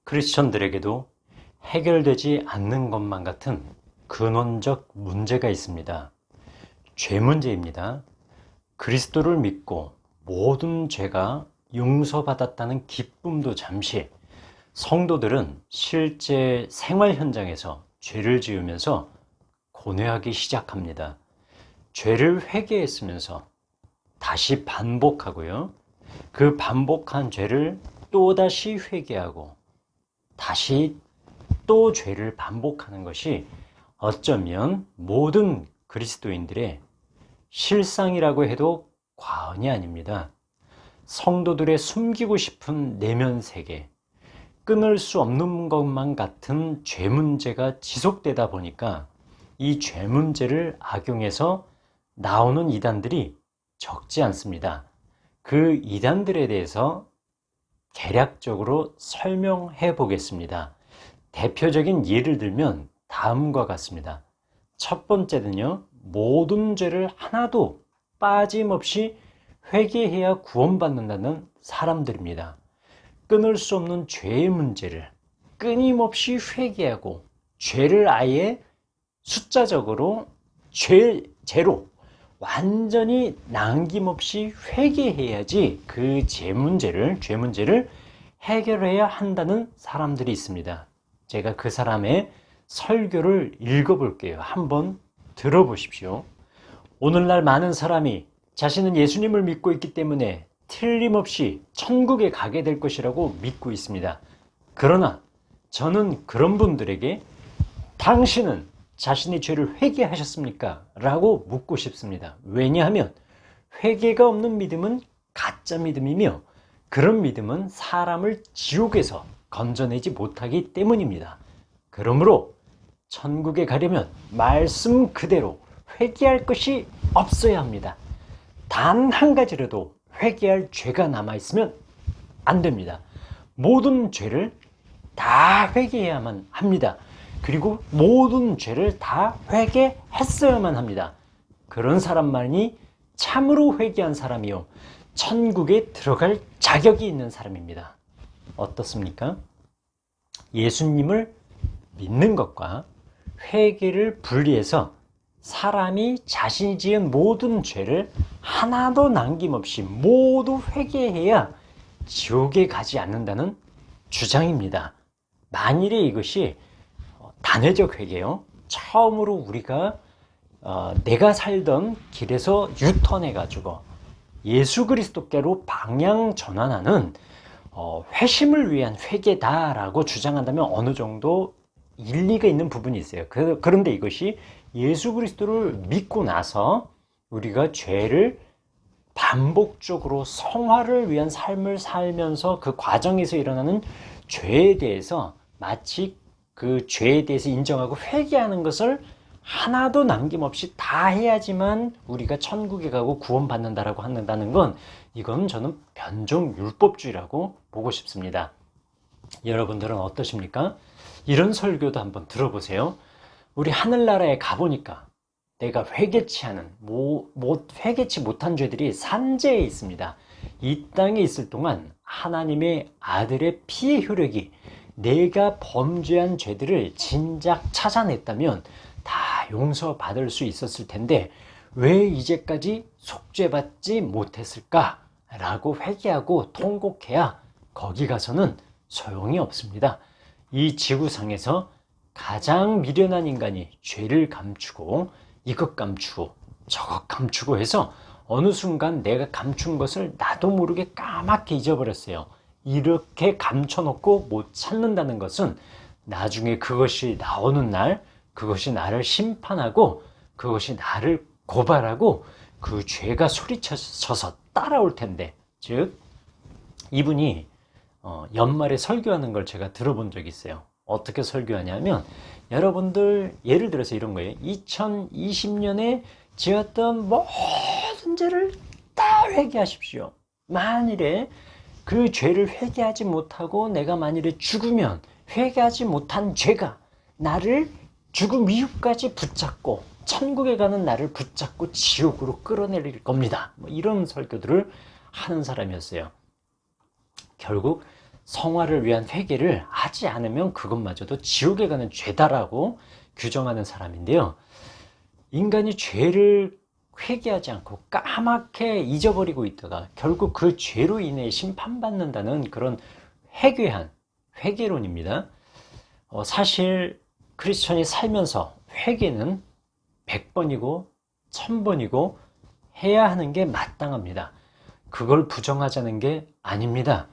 크리스천들에게도 해결되지 않는 것만 같은 근원적 문제가 있습니다. 죄 문제입니다. 그리스도를 믿고 모든 죄가 용서받았다는 기쁨도 잠시, 성도들은 실제 생활 현장에서 죄를 지으면서 고뇌하기 시작합니다. 죄를 회개했으면서 다시 반복하고요. 그 반복한 죄를 또다시 회개하고 다시 또 죄를 반복하는 것이 어쩌면 모든 그리스도인들의 실상이라고 해도 과언이 아닙니다. 성도들의 숨기고 싶은 내면 세계, 끊을 수 없는 것만 같은 죄 문제가 지속되다 보니까 이 죄 문제를 악용해서 나오는 이단들이 적지 않습니다. 그 이단들에 대해서 대략적으로 설명해 보겠습니다. 대표적인 예를 들면 다음과 같습니다. 첫 번째는요, 모든 죄를 하나도 빠짐없이 회개해야 구원받는다는 사람들입니다. 끊을 수 없는 죄의 문제를 끊임없이 회개하고 죄를 아예 숫자적으로 제로 완전히 남김없이 회개해야지 그 죄 문제를 해결해야 한다는 사람들이 있습니다. 제가 그 사람의 설교를 읽어볼게요. 한번 들어보십시오. 오늘날 많은 사람이 자신은 예수님을 믿고 있기 때문에 틀림없이 천국에 가게 될 것이라고 믿고 있습니다. 그러나 저는 그런 분들에게 당신은 자신의 죄를 회개하셨습니까? 라고 묻고 싶습니다. 왜냐하면 회개가 없는 믿음은 가짜 믿음이며 그런 믿음은 사람을 지옥에서 건져내지 못하기 때문입니다. 그러므로 천국에 가려면 말씀 그대로 회개할 것이 없어야 합니다. 단 한 가지라도 회개할 죄가 남아있으면 안 됩니다. 모든 죄를 다 회개해야만 합니다. 그리고 모든 죄를 다 회개했어야만 합니다. 그런 사람만이 참으로 회개한 사람이요, 천국에 들어갈 자격이 있는 사람입니다. 어떻습니까? 예수님을 믿는 것과 회개를 분리해서 사람이 자신이 지은 모든 죄를 하나도 남김없이 모두 회개해야 지옥에 가지 않는다는 주장입니다. 만일에 이것이 단회적 회개요, 처음으로 우리가 내가 살던 길에서 유턴해가지고 예수 그리스도께로 방향 전환하는 회심을 위한 회개다라고 주장한다면 어느 정도 일리가 있는 부분이 있어요. 그런데 이것이 예수 그리스도를 믿고 나서 우리가 죄를 반복적으로 성화를 위한 삶을 살면서 그 과정에서 일어나는 죄에 대해서 마치 그 죄에 대해서 인정하고 회개하는 것을 하나도 남김없이 다 해야지만 우리가 천국에 가고 구원받는다라고 한다는 건, 이건 저는 변종율법주의라고 보고 싶습니다. 여러분들은 어떠십니까? 이런 설교도 한번 들어보세요. 우리 하늘나라에 가보니까 내가 회개치 못한 죄들이 산재에 있습니다. 이 땅에 있을 동안 하나님의 아들의 피의 효력이 내가 범죄한 죄들을 진작 찾아냈다면 다 용서받을 수 있었을 텐데 왜 이제까지 속죄받지 못했을까? 라고 회개하고 통곡해야 거기 가서는 소용이 없습니다. 이 지구상에서 가장 미련한 인간이 죄를 감추고 이것 감추고 저것 감추고 해서 어느 순간 내가 감춘 것을 나도 모르게 까맣게 잊어버렸어요. 이렇게 감춰놓고 못 찾는다는 것은 나중에 그것이 나오는 날, 그것이 나를 심판하고 그것이 나를 고발하고 그 죄가 소리쳐서 따라올 텐데, 즉 이분이 연말에 설교하는 걸 제가 들어본 적이 있어요. 어떻게 설교하냐면, 여러분들 예를 들어서 이런 거예요. 2020년에 지었던 모든 죄를 다 회개하십시오. 만일에 그 죄를 회개하지 못하고 내가 만일에 죽으면 회개하지 못한 죄가 나를 죽음 이후까지 붙잡고 천국에 가는 나를 붙잡고 지옥으로 끌어내릴 겁니다. 이런 설교들을 하는 사람이었어요. 결국 성화를 위한 회개를 하지 않으면 그것마저도 지옥에 가는 죄다라고 규정하는 사람인데요. 인간이 죄를 회개하지 않고 까맣게 잊어버리고 있다가 결국 그 죄로 인해 심판받는다는 그런 회괴한 회개론입니다. 사실 크리스천이 살면서 회개는 100번이고 1000번이고 해야 하는 게 마땅합니다. 그걸 부정하자는 게 아닙니다.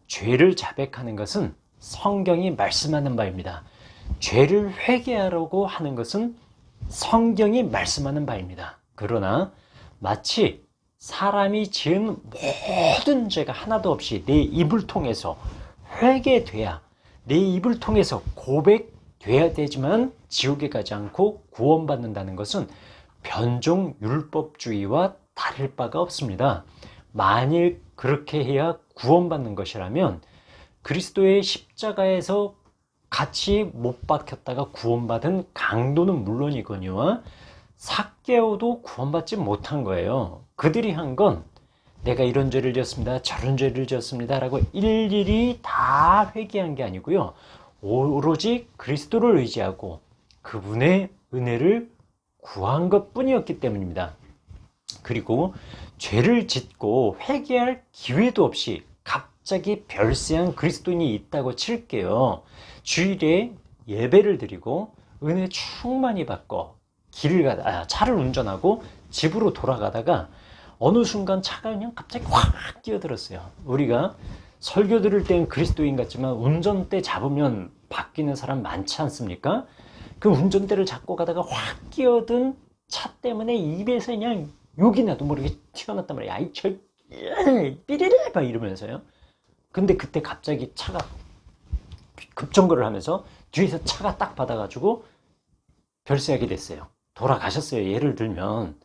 죄를 자백하는 것은 성경이 말씀하는 바입니다. 죄를 회개하라고 하는 것은 성경이 말씀하는 바입니다. 그러나 마치 사람이 지은 모든 죄가 하나도 없이 내 입을 통해서 회개돼야, 내 입을 통해서 고백돼야 되지만 지옥에 가지 않고 구원받는다는 것은 변종 율법주의와 다를 바가 없습니다. 만일 그렇게 해야 구원받는 것이라면 그리스도의 십자가에서 같이 못 박혔다가 구원받은 강도는 물론이거니와 삭개오도 구원받지 못한 거예요. 그들이 한 건 내가 이런 죄를 지었습니다, 저런 죄를 지었습니다 라고 일일이 다 회개한 게 아니고요, 오로지 그리스도를 의지하고 그분의 은혜를 구한 것 뿐이었기 때문입니다. 그리고 죄를 짓고 회개할 기회도 없이 갑자기 별세한 그리스도인이 있다고 칠게요. 주일에 예배를 드리고 은혜 충만히 받고 차를 운전하고 집으로 돌아가다가 어느 순간 차가 그냥 갑자기 확 끼어들었어요. 우리가 설교 들을 땐 그리스도인 같지만 운전대 잡으면 바뀌는 사람 많지 않습니까? 그 운전대를 잡고 가다가 확 끼어든 차 때문에 입에서 그냥 욕이 나도 모르게 튀어났단 말이에요. 아이 저 삐리리 막 이러면서요. 근데 그때 갑자기 차가 급정거를 하면서 뒤에서 차가 딱 받아가지고 별세하게 됐어요. 돌아가셨어요. 예를 들면.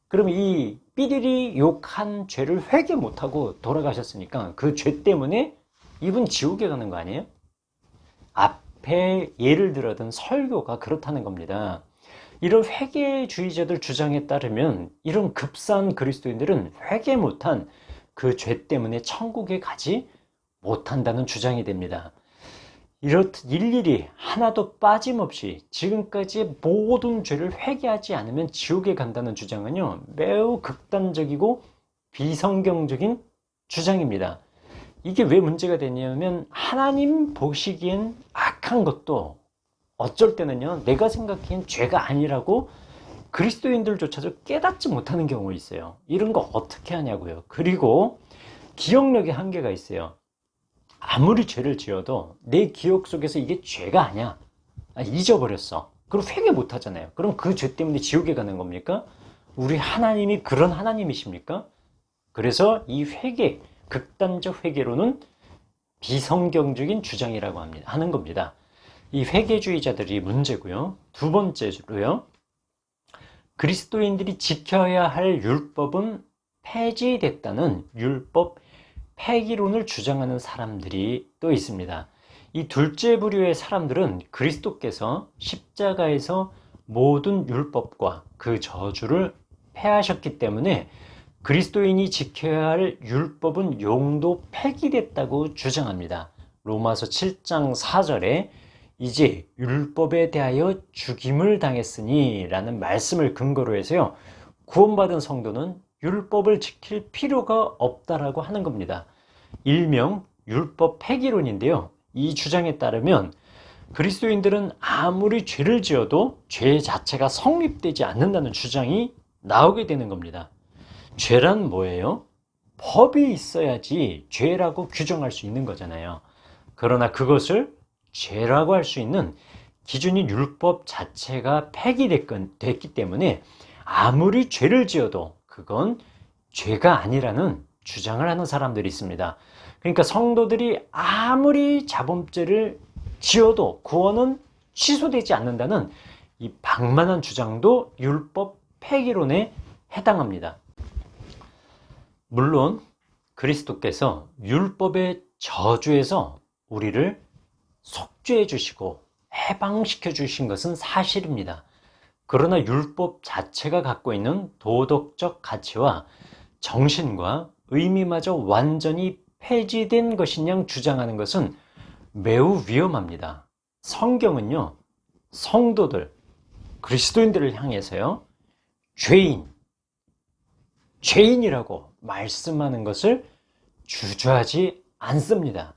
그럼 이 삐리리 욕한 죄를 회개 못하고 돌아가셨으니까 그 죄 때문에 이분 지옥에 가는 거 아니에요? 앞에 예를 들었던 설교가 그렇다는 겁니다. 이런 회개주의자들 주장에 따르면 이런 급사한 그리스도인들은 회개 못한 그 죄 때문에 천국에 가지 못한다는 주장이 됩니다. 이렇듯 일일이 하나도 빠짐없이 지금까지 모든 죄를 회개하지 않으면 지옥에 간다는 주장은요, 매우 극단적이고 비성경적인 주장입니다. 이게 왜 문제가 되냐면 하나님 보시기엔 악한 것도 어쩔 때는요, 내가 생각하기엔 죄가 아니라고 그리스도인들조차도 깨닫지 못하는 경우가 있어요. 이런 거 어떻게 하냐고요. 그리고 기억력에 한계가 있어요. 아무리 죄를 지어도 내 기억 속에서 이게 죄가 아니야, 잊어버렸어. 그럼 회개 못 하잖아요. 그럼 그 죄 때문에 지옥에 가는 겁니까? 우리 하나님이 그런 하나님이십니까? 그래서 이 회개, 극단적 회개로는 비성경적인 주장이라고 하는 겁니다. 이 회개주의자들이 문제고요. 두 번째로요, 그리스도인들이 지켜야 할 율법은 폐지됐다는 율법 폐기론을 주장하는 사람들이 또 있습니다. 이 둘째 부류의 사람들은 그리스도께서 십자가에서 모든 율법과 그 저주를 폐하셨기 때문에 그리스도인이 지켜야 할 율법은 용도 폐기됐다고 주장합니다. 로마서 7장 4절에 이제 율법에 대하여 죽임을 당했으니 라는 말씀을 근거로 해서요, 구원받은 성도는 율법을 지킬 필요가 없다라고 하는 겁니다. 일명 율법 폐기론인데요. 이 주장에 따르면 그리스도인들은 아무리 죄를 지어도 죄 자체가 성립되지 않는다는 주장이 나오게 되는 겁니다. 죄란 뭐예요? 법이 있어야지 죄라고 규정할 수 있는 거잖아요. 그러나 그것을 죄라고 할 수 있는 기준인 율법 자체가 폐기됐기 때문에 아무리 죄를 지어도 그건 죄가 아니라는 주장을 하는 사람들이 있습니다. 그러니까 성도들이 아무리 자범죄를 지어도 구원은 취소되지 않는다는 이 방만한 주장도 율법 폐기론에 해당합니다. 물론 그리스도께서 율법의 저주에서 우리를 속죄해 주시고 해방시켜 주신 것은 사실입니다. 그러나 율법 자체가 갖고 있는 도덕적 가치와 정신과 의미마저 완전히 폐지된 것인 양 주장하는 것은 매우 위험합니다. 성경은요, 성도들, 그리스도인들을 향해서요, 죄인이라고 말씀하는 것을 주저하지 않습니다.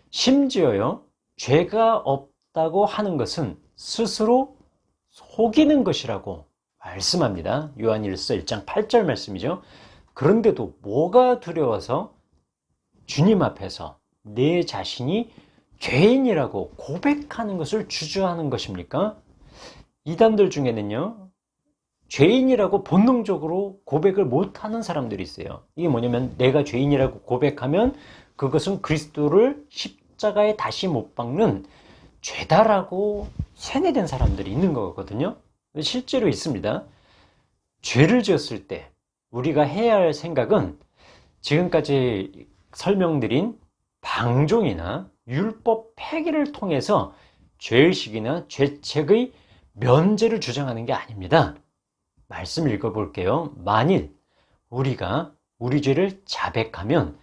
심지어요, 죄가 없다고 하는 것은 스스로 속이는 것이라고 말씀합니다. 요한일서 1장 8절 말씀이죠. 그런데도 뭐가 두려워서 주님 앞에서 내 자신이 죄인이라고 고백하는 것을 주저하는 것입니까? 이단들 중에는요, 죄인이라고 본능적으로 고백을 못하는 사람들이 있어요. 이게 뭐냐면 내가 죄인이라고 고백하면 그것은 그리스도를 십자가에 다시 못 박는 죄다라고 세뇌된 사람들이 있는 거거든요. 실제로 있습니다. 죄를 지었을 때 우리가 해야 할 생각은 지금까지 설명드린 방종이나 율법 폐기를 통해서 죄의식이나 죄책의 면제를 주장하는 게 아닙니다. 말씀 읽어볼게요. 만일 우리가 우리 죄를 자백하면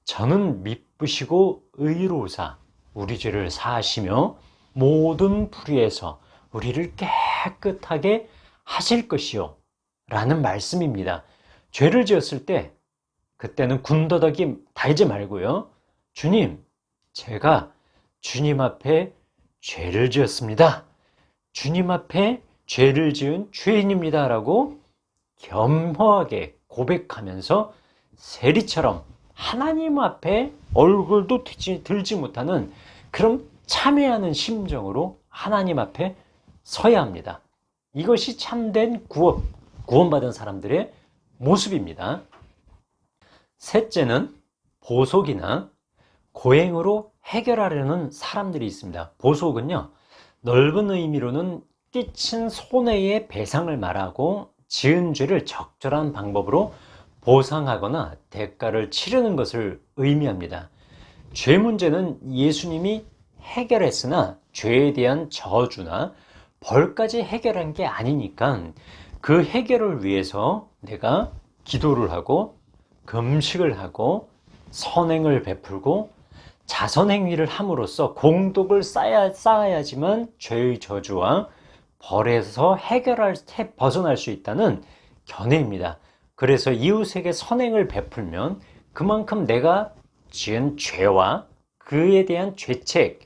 저는 미쁘시고 의로우사 우리 죄를 사하시며 모든 불의에서 우리를 깨끗하게 하실 것이요 라는 말씀입니다. 죄를 지었을 때 그때는 군더더기 달지 말고요, 주님, 제가 주님 앞에 죄를 지었습니다. 주님 앞에 죄를 지은 죄인입니다 라고 겸허하게 고백하면서 세리처럼 하나님 앞에 얼굴도 들지 못하는 그런 참회하는 심정으로 하나님 앞에 서야 합니다. 이것이 참된 구원받은 사람들의 모습입니다. 셋째는 보속이나 고행으로 해결하려는 사람들이 있습니다. 보속은요, 넓은 의미로는 끼친 손해의 배상을 말하고 지은 죄를 적절한 방법으로 보상하거나 대가를 치르는 것을 의미합니다. 죄 문제는 예수님이 해결했으나 죄에 대한 저주나 벌까지 해결한 게 아니니까 그 해결을 위해서 내가 기도를 하고 금식을 하고 선행을 베풀고 자선행위를 함으로써 공덕을 쌓아야지만 죄의 저주와 벌에서 벗어날 수 있다는 견해입니다. 그래서 이웃에게 선행을 베풀면 그만큼 내가 지은 죄와 그에 대한 죄책,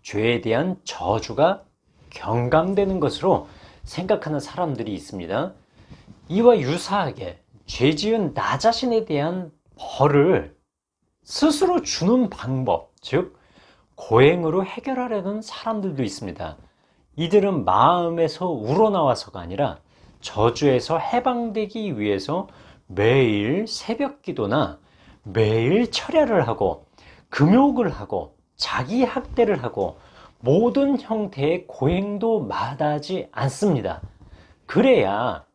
죄에 대한 저주가 경감되는 것으로 생각하는 사람들이 있습니다. 이와 유사하게 죄 지은 나 자신에 대한 벌을 스스로 주는 방법, 즉 고행으로 해결하려는 사람들도 있습니다. 이들은 마음에서 우러나와서가 아니라 저주에서 해방되기 위해서 매일 새벽 기도나 매일 철야를 하고 금욕을 하고 자기 학대를 하고 모든 형태의 고행도 마다하지 않습니다. 그래야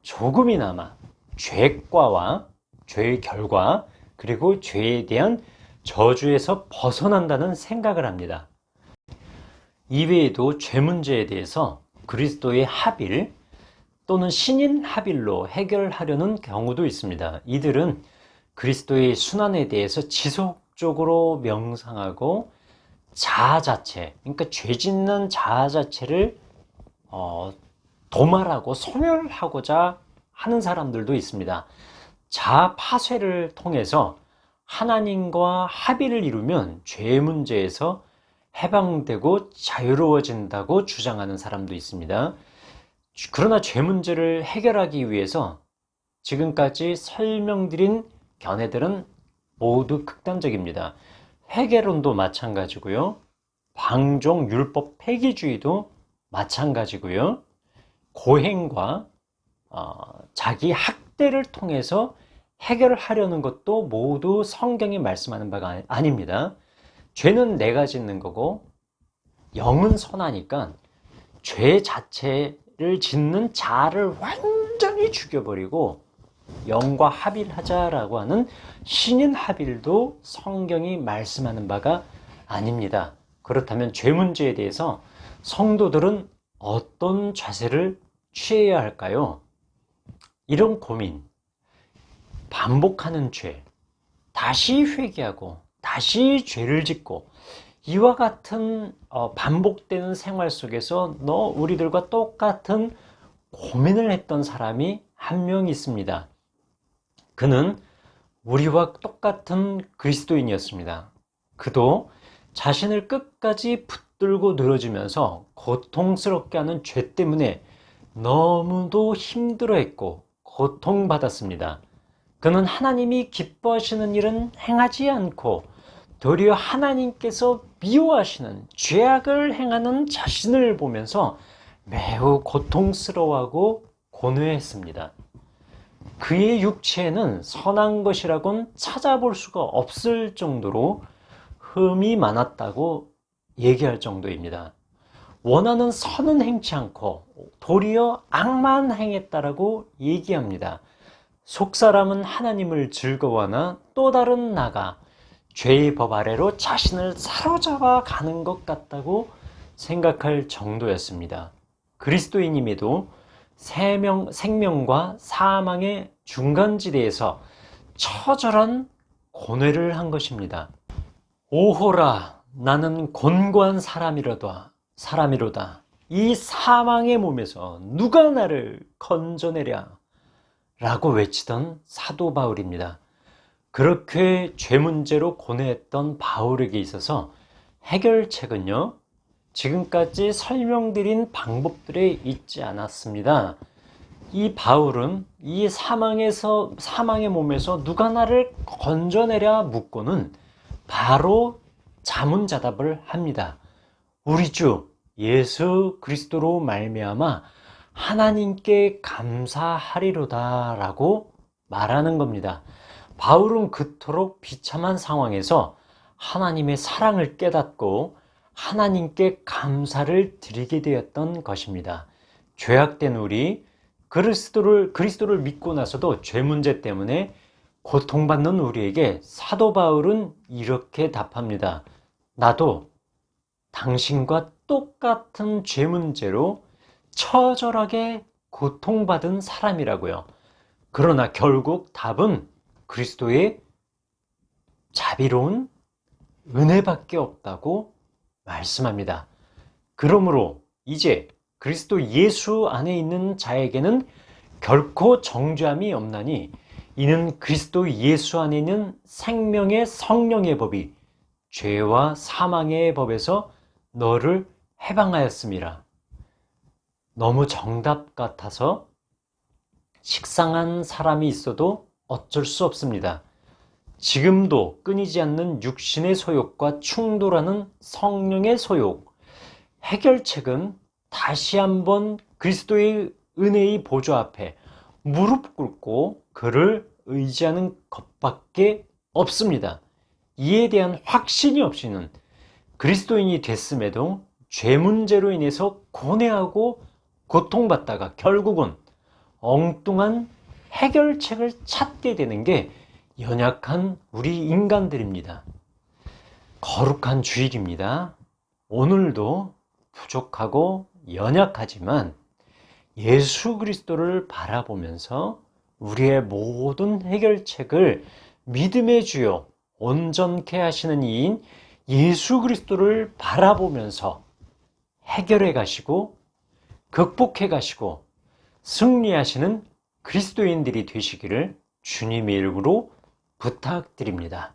조금이나마 죄과와 죄의 결과 그리고 죄에 대한 저주에서 벗어난다는 생각을 합니다. 이외에도 죄 문제에 대해서 그리스도의 합일 또는 신인 합일로 해결하려는 경우도 있습니다. 이들은 그리스도의 순환에 대해서 지속적으로 명상하고 자아 자체, 그러니까 죄 짓는 자아 자체를 도말하고 소멸하고자 하는 사람들도 있습니다. 자아 파쇄를 통해서 하나님과 합의를 이루면 죄 문제에서 해방되고 자유로워진다고 주장하는 사람도 있습니다. 그러나 죄 문제를 해결하기 위해서 지금까지 설명드린 견해들은 모두 극단적입니다. 회계론도 마찬가지고요. 방종, 율법, 폐기주의도 마찬가지고요. 고행과 자기 학대를 통해서 해결을 하려는 것도 모두 성경이 말씀하는 바가 아닙니다. 죄는 내가 짓는 거고 영은 선하니까 죄 자체를 짓는 자아를 완전히 죽여버리고 영과 합일하자라고 하는 신인 합일도 성경이 말씀하는 바가 아닙니다. 그렇다면 죄 문제에 대해서 성도들은 어떤 자세를 취해야 할까요? 이런 고민, 반복하는 죄, 다시 회개하고 다시 죄를 짓고 이와 같은 반복되는 생활 속에서 우리들과 똑같은 고민을 했던 사람이 한 명 있습니다. 그는 우리와 똑같은 그리스도인이었습니다. 그도 자신을 끝까지 붙들고 늘어지면서 고통스럽게 하는 죄 때문에 너무도 힘들어했고 고통받았습니다. 그는 하나님이 기뻐하시는 일은 행하지 않고 도리어 하나님께서 미워하시는 죄악을 행하는 자신을 보면서 매우 고통스러워하고 고뇌했습니다. 그의 육체에는 선한 것이라곤 찾아볼 수가 없을 정도로 흠이 많았다고 얘기할 정도입니다. 원하는 선은 행치 않고 도리어 악만 행했다라고 얘기합니다. 속사람은 하나님을 즐거워하나 또 다른 나가 죄의 법 아래로 자신을 사로잡아 가는 것 같다고 생각할 정도였습니다. 그리스도인임에도 생명과 사망의 중간지대에서 처절한 고뇌를 한 것입니다. 오호라, 나는 곤고한 사람이로다. 이 사망의 몸에서 누가 나를 건져내랴 라고 외치던 사도 바울입니다. 그렇게 죄 문제로 고뇌했던 바울에게 있어서 해결책은요, 지금까지 설명드린 방법들에 있지 않았습니다. 이 바울은 이 사망의 몸에서 누가 나를 건져내랴 묻고는 바로 자문자답을 합니다. 우리 주 예수 그리스도로 말미암아 하나님께 감사하리로다 라고 말하는 겁니다. 바울은 그토록 비참한 상황에서 하나님의 사랑을 깨닫고 하나님께 감사를 드리게 되었던 것입니다. 죄악된 우리 그리스도를 믿고 나서도 죄 문제 때문에 고통받는 우리에게 사도 바울은 이렇게 답합니다. 나도 당신과 똑같은 죄 문제로 처절하게 고통받은 사람이라고요. 그러나 결국 답은 그리스도의 자비로운 은혜밖에 없다고 말씀합니다. 그러므로 이제 그리스도 예수 안에 있는 자에게는 결코 정죄함이 없나니 이는 그리스도 예수 안에 있는 생명의 성령의 법이 죄와 사망의 법에서 너를 해방하였음이라. 너무 정답 같아서 식상한 사람이 있어도 어쩔 수 없습니다. 지금도 끊이지 않는 육신의 소욕과 충돌하는 성령의 소욕, 해결책은 다시 한번 그리스도의 은혜의 보좌 앞에 무릎 꿇고 그를 의지하는 것밖에 없습니다. 이에 대한 확신이 없이는 그리스도인이 됐음에도 죄 문제로 인해서 고뇌하고 고통받다가 결국은 엉뚱한 해결책을 찾게 되는 게 연약한 우리 인간들입니다. 거룩한 주일입니다. 오늘도 부족하고 연약하지만 예수 그리스도를 바라보면서 우리의 모든 해결책을 믿음의 주요 온전케 하시는 이인 예수 그리스도를 바라보면서 해결해 가시고 극복해 가시고 승리하시는 그리스도인들이 되시기를 주님의 이름으로 부탁드립니다.